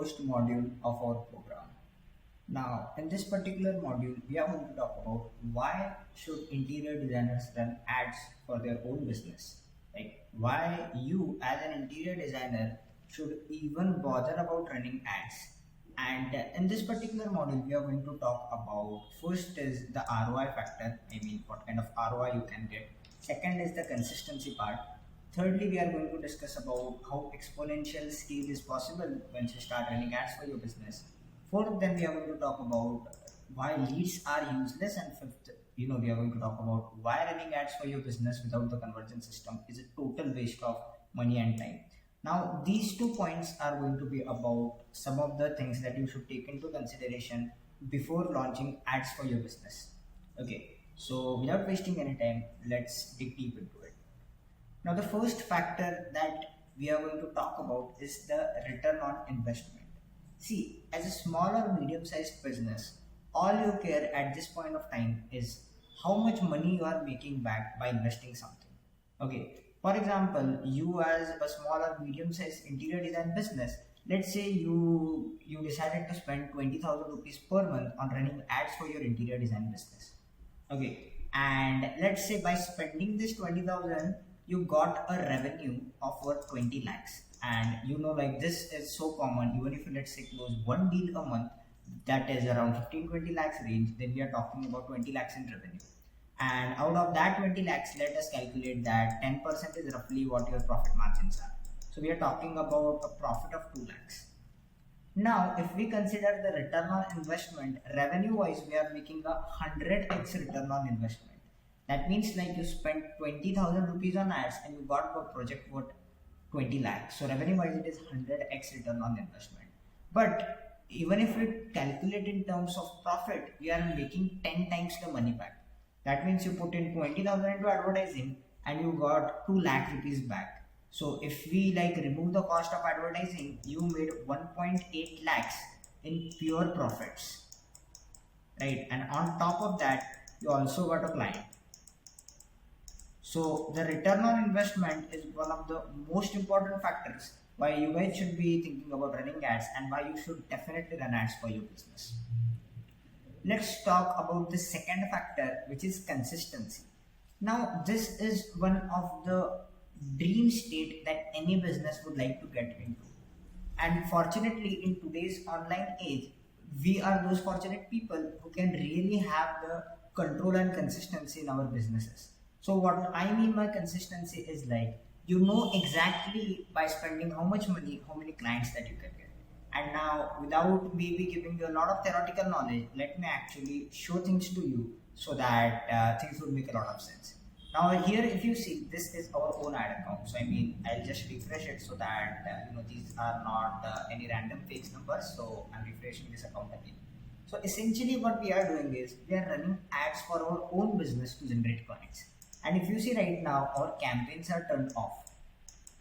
first module of our program. Now, in this particular module, we are going to talk about why should interior designers run ads for their own business. Like why you as an interior designer should even bother about running ads. And in this particular module, we are going to talk about first is the ROI factor. I mean, what kind of ROI you can get. Second is the consistency part. Thirdly, we are going to discuss about how exponential scale is possible once you start running ads for your business. Fourth, then we are going to talk about why leads are useless, and fifth, we are going to talk about why running ads for your business without the conversion system is a total waste of money and time. Now, these 2 points are going to be about some of the things that you should take into consideration before launching ads for your business. Okay, so without wasting any time, let's dig deep into it. Now, the first factor that we are going to talk about is the return on investment. See, as a small or medium sized business, all you care at this point of time is how much money you are making back by investing something. Okay, for example, you as a small or medium sized interior design business, let's say you decided to spend 20,000 rupees per month on running ads for your interior design business. Okay, and let's say by spending this 20,000, you got a revenue of worth 20 lakhs. And like this is so common. Even if you let's say close one deal a month, that is around 15-20 lakhs range, then we are talking about 20 lakhs in revenue. And out of that 20 lakhs, let us calculate that 10% is roughly what your profit margins are. So we are talking about a profit of 2 lakhs. Now, if we consider the return on investment, revenue-wise, we are making a 100x return on investment. That means like you spent 20,000 rupees on ads and you got a project worth 20 lakhs. So revenue-wise, it is 100x return on investment. But even if we calculate in terms of profit, we are making 10 times the money back. That means you put in 20,000 into advertising and you got 2 lakh rupees back. So if we remove the cost of advertising, you made 1.8 lakhs in pure profits, right? And on top of that, you also got a client. So the return on investment is one of the most important factors why you guys should be thinking about running ads and why you should definitely run ads for your business. Let's talk about the second factor, which is consistency. Now, this is one of the dream state that any business would like to get into. And fortunately, in today's online age, we are those fortunate people who can really have the control and consistency in our businesses. So what I mean by consistency is exactly by spending how much money, how many clients that you can get. And now, without maybe giving you a lot of theoretical knowledge, let me actually show things to you so that things will make a lot of sense. Now here, if you see, this is our own ad account. So I mean, I'll just refresh it so that these are not any random fake numbers. So I'm refreshing this account again. So essentially, what we are doing is we are running ads for our own business to generate clients. And if you see right now, our campaigns are turned off,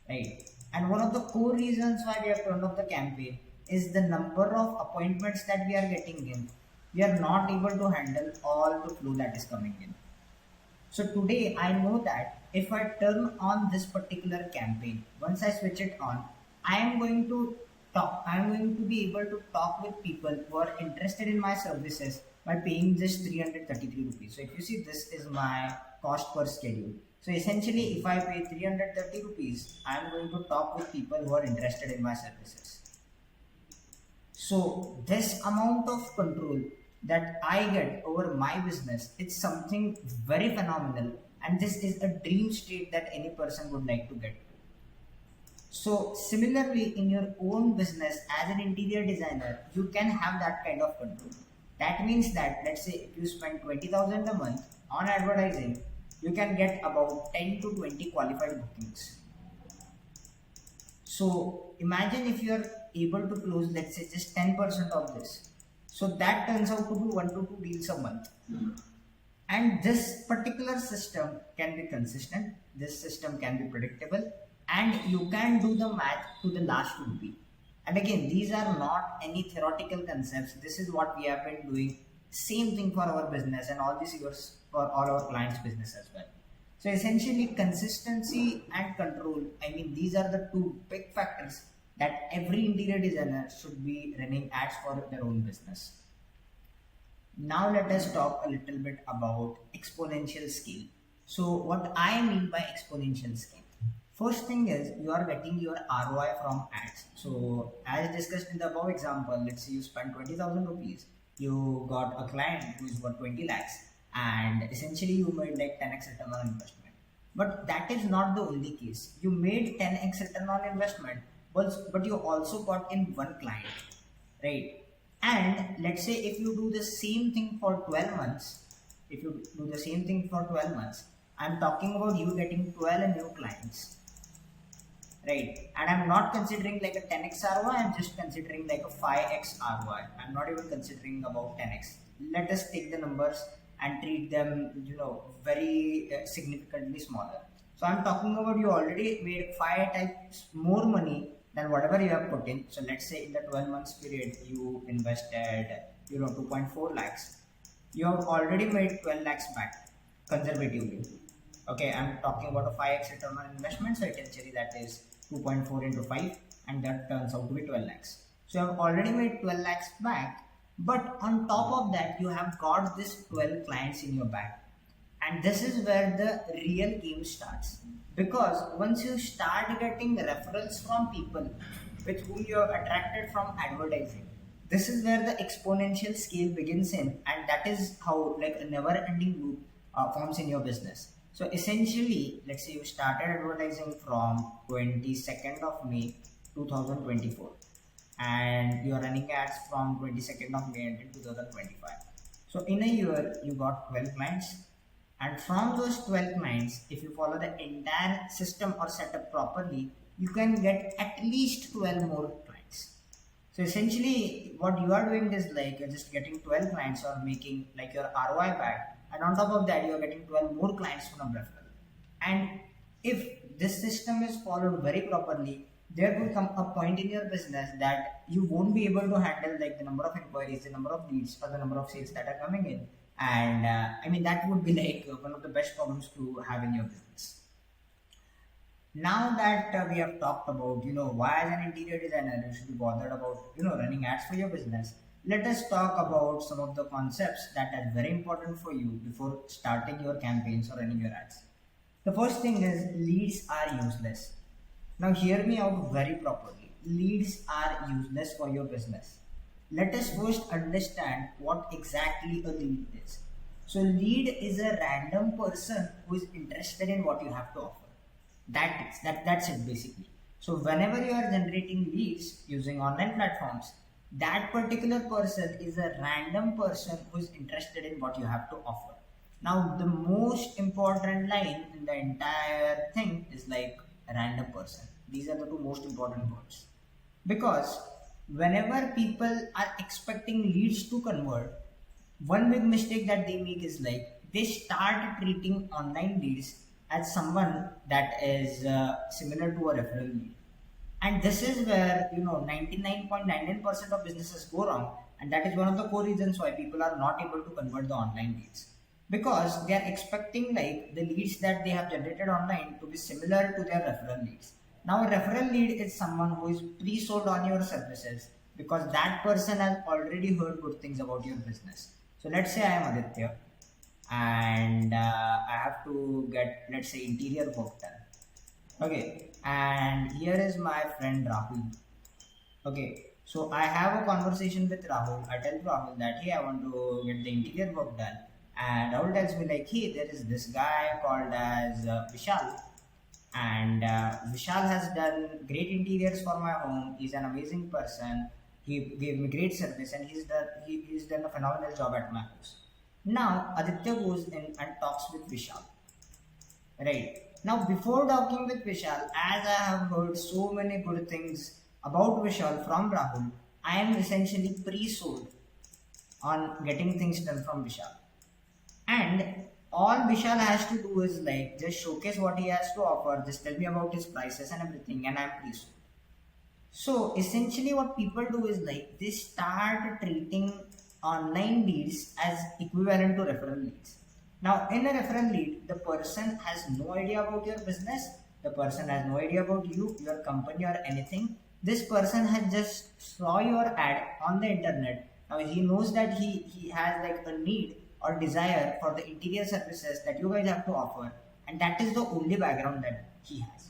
right? And one of the core reasons why we have turned off the campaign is the number of appointments that we are getting in. We are not able to handle all the flow that is coming in. So today I know that if I turn on this particular campaign, once I switch it on, I am going to be able to talk with people who are interested in my services by paying just 333 rupees. So if you see, this is my cost per schedule. So essentially, if I pay 330 rupees, I am going to talk with people who are interested in my services. So this amount of control that I get over my business, it's something very phenomenal, and this is a dream state that any person would like to get to. So similarly, in your own business as an interior designer, you can have that kind of control. That means that, let's say, if you spend 20,000 a month on advertising, you can get about 10 to 20 qualified bookings. So imagine if you are able to close, let's say, just 10% of this. So that turns out to be 1 to 2 deals a month. And this particular system can be consistent, this system can be predictable, and you can do the math to the last rupee. And again, these are not any theoretical concepts. This is what we have been doing. Same thing for our business and all these years for all our clients' business as well. So essentially, consistency and control, I mean, these are the two big factors that every interior designer should be running ads for their own business. Now let us talk a little bit about exponential scale. So what I mean by exponential scale. First thing is you are getting your ROI from ads. So as discussed in the above example, let's say you spend 20,000 rupees, you got a client who is worth 20 lakhs, and essentially you made like 10x return on investment. But that is not the only case. You made 10x return on investment, but you also got in one client, right? And let's say if you do the same thing for 12 months, if you do the same thing for 12 months, I'm talking about you getting 12 new clients, right? And I'm not considering like a 10x ROI, I'm just considering like a 5x ROI. I'm not even considering about 10x. Let us take the numbers and treat them, very significantly smaller. So I'm talking about you already made 5 times more money than whatever you have put in. So let's say in the 12 months period, you invested, 2.4 lakhs. You have already made 12 lakhs back conservatively. Okay, I'm talking about a 5x return on investment, so essentially that is 2.4 into 5, and that turns out to be 12 lakhs. So you have already made 12 lakhs back, but on top of that, you have got this 12 clients in your bag. And this is where the real game starts. Because once you start getting referrals from people with whom you are attracted from advertising, this is where the exponential scale begins in, and that is how like a never ending loop forms in your business. So essentially, let's say you started advertising from 22nd of May 2024, and you're running ads from 22nd of May until 2025. So in a year, you got 12 clients, and from those 12 clients, if you follow the entire system or setup properly, you can get at least 12 more clients. So essentially, what you are doing is like you're just getting 12 clients or making like your ROI back, and on top of that, you're getting 12 more clients from referral. And if this system is followed very properly, there will come a point in your business that you won't be able to handle like the number of inquiries, the number of leads, or the number of sales that are coming in. And I mean, that would be like one of the best problems to have in your business. Now that we have talked about, why as an interior designer you should be bothered about, running ads for your business, let us talk about some of the concepts that are very important for you before starting your campaigns or running your ads. The first thing is leads are useless. Now hear me out very properly. Leads are useless for your business. Let us first understand what exactly a lead is. So lead is a random person who is interested in what you have to offer. That's it basically. So whenever you are generating leads using online platforms, that particular person is a random person who is interested in what you have to offer. Now the most important line in the entire thing is like a random person. These are the two most important words. Because whenever people are expecting leads to convert, one big mistake that they make is like they start treating online leads as someone that is similar to a referral lead. And this is where 99.99% of businesses go wrong, and that is one of the core reasons why people are not able to convert the online leads, because they are expecting like the leads that they have generated online to be similar to their referral leads. Now a referral lead is someone who is pre-sold on your services because that person has already heard good things about your business. So let's say I am Aditya, and I have to get, let's say, interior work done. Okay, and here is my friend Rahul. Okay, so I have a conversation with Rahul. I tell Rahul that hey, I want to get the interior work done, and Rahul tells me like, hey, there is this guy called as Vishal, and Vishal has done great interiors for my home. He's an amazing person. He gave me great service, and he's done a phenomenal job at my house. Now Aditya goes in and talks with Vishal. Right. Now, before talking with Vishal, as I have heard so many good things about Vishal from Rahul, I am essentially pre-sold on getting things done from Vishal. And all Vishal has to do is like just showcase what he has to offer, just tell me about his prices and everything, and I'm pre-sold. So essentially what people do is like they start treating online leads as equivalent to referral leads. Now in a referral lead, the person has no idea about your business, the person has no idea about you, your company or anything. this person has just saw your ad on the internet. Now he knows that he has like a need or desire for the interior services that you guys have to offer, and that is the only background that he has.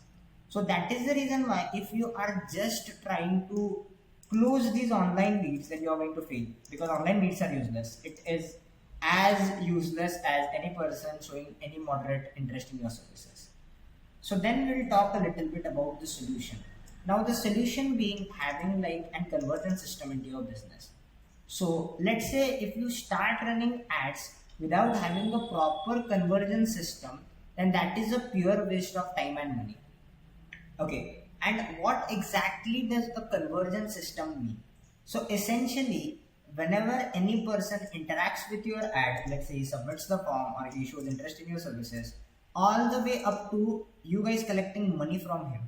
So that is the reason why if you are just trying to close these online leads, then you are going to fail, because online leads are useless. It is as useless as any person showing any moderate interest in your services. So then we'll talk a little bit about the solution. Now the solution being having like an conversion system into your business. So let's say if you start running ads without having a proper conversion system, then that is a pure waste of time and money. Okay, and what exactly does a conversion system mean? So essentially, whenever any person interacts with your ad, let's say he submits the form or he shows interest in your services, all the way up to you guys collecting money from him,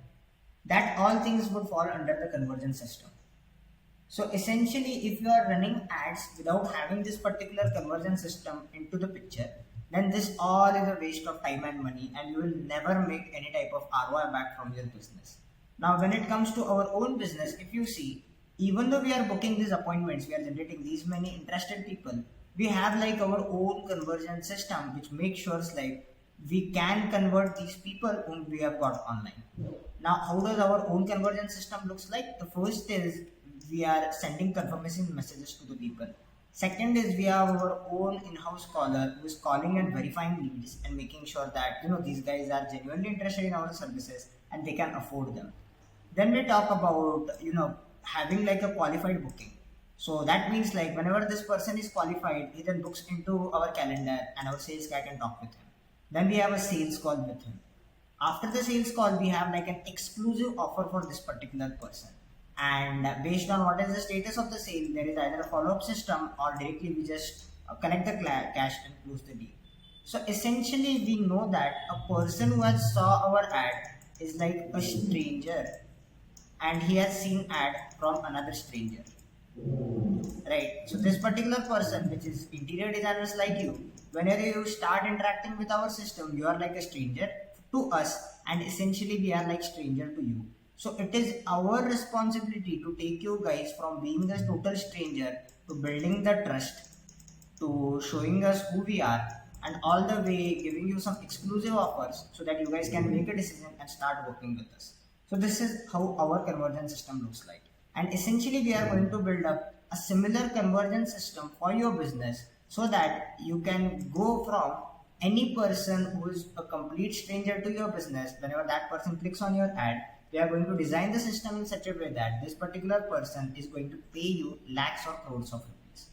that all things would fall under the conversion system. So essentially, if you are running ads without having this particular conversion system into the picture, then this all is a waste of time and money, and you will never make any type of ROI back from your business. Now, when it comes to our own business, if you see, even though we are booking these appointments, we are generating these many interested people, we have like our own conversion system which makes sure like we can convert these people whom we have got online. Now, how does our own conversion system looks like? The first is we are sending confirmation messages to the people. Second is we have our own in-house caller who is calling and verifying leads and making sure that these guys are genuinely interested in our services and they can afford them. Then we talk about having like a qualified booking. So that means like whenever this person is qualified, he then books into our calendar and our sales guy can talk with him. Then we have a sales call with him. After the sales call, we have like an exclusive offer for this particular person, and based on what is the status of the sale, there is either a follow-up system or directly we just collect the cash and close the deal. So essentially we know that a person who has saw our ad is like a stranger, and he has seen ad from another stranger, right? So this particular person, which is interior designers like you, whenever you start interacting with our system, you are like a stranger to us, and essentially we are like stranger to you. So it is our responsibility to take you guys from being a total stranger to building the trust, to showing us who we are, and all the way giving you some exclusive offers so that you guys can make a decision and start working with us. So this is how our conversion system looks like. And essentially we are going to build up a similar conversion system for your business so that you can go from any person who is a complete stranger to your business. Whenever that person clicks on your ad, we are going to design the system in such a way that this particular person is going to pay you lakhs or crores of rupees.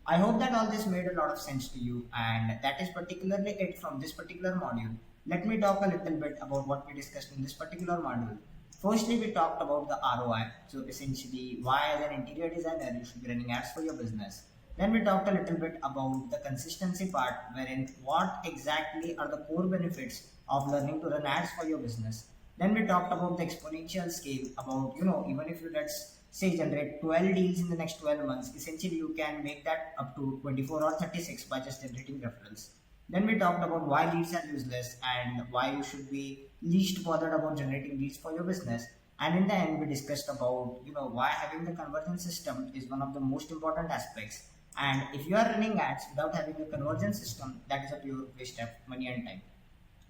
I hope that all this made a lot of sense to you, and that is particularly it from this particular module. Let me talk a little bit about what we discussed in this particular module. Firstly, we talked about the ROI. So essentially, why as an interior designer you should be running ads for your business. Then we talked a little bit about the consistency part, wherein what exactly are the core benefits of learning to run ads for your business. Then we talked about the exponential scale, about even if you let's say generate 12 deals in the next 12 months, essentially you can make that up to 24 or 36 by just generating referrals. Then we talked about why leads are useless and why you should be least bothered about generating leads for your business. And in the end, we discussed about why having the conversion system is one of the most important aspects. And if you are running ads without having a conversion system, that is a pure waste of money and time.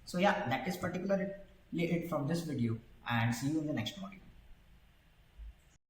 So yeah, that is particularly it from this video, and see you in the next module.